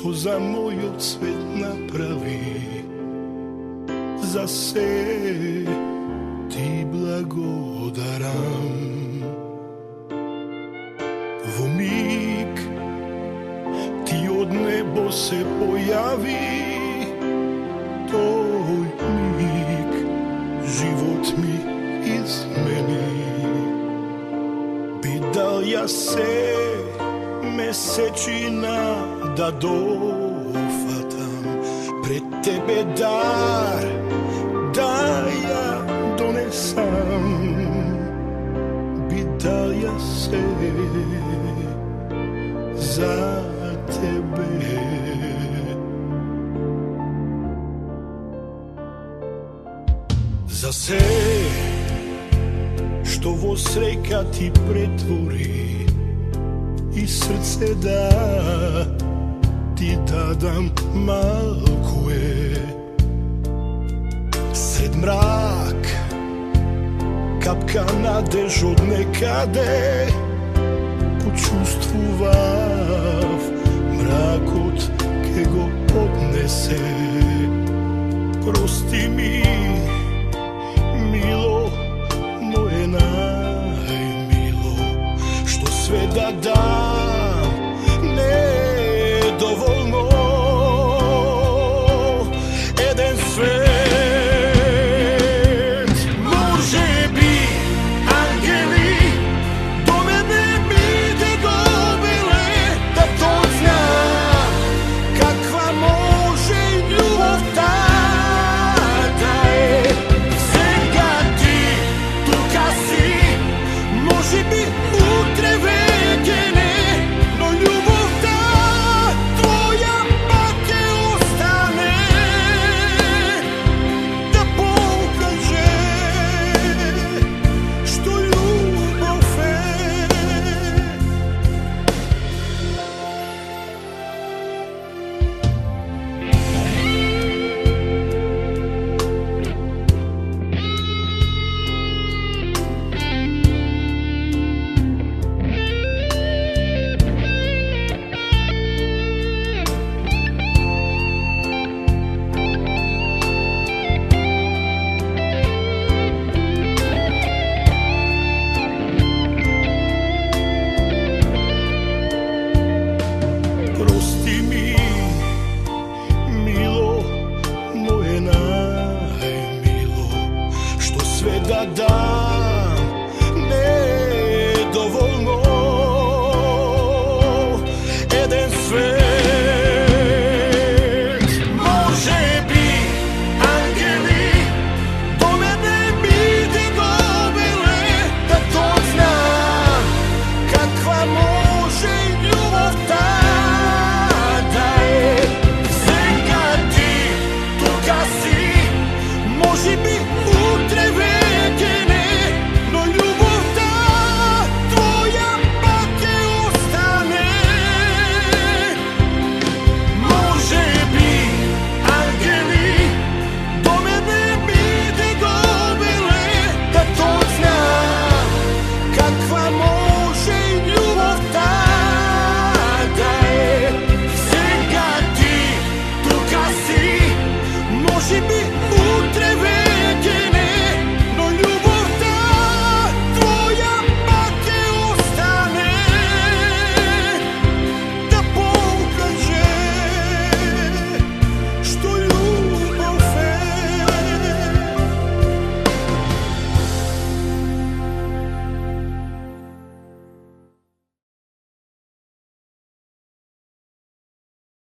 што за мојот свет направи. За се ти благодарам. Во миг ти од небо се појави, тој миг живот ми измени. Би дал ја се месечина да дофатам пред тебе дар, да ја донесам. Би дал ја се за тебе. За се што во среќа ти претвори и срце да ти дадам малку е. Сред мрак капка надеж од некаде почувствува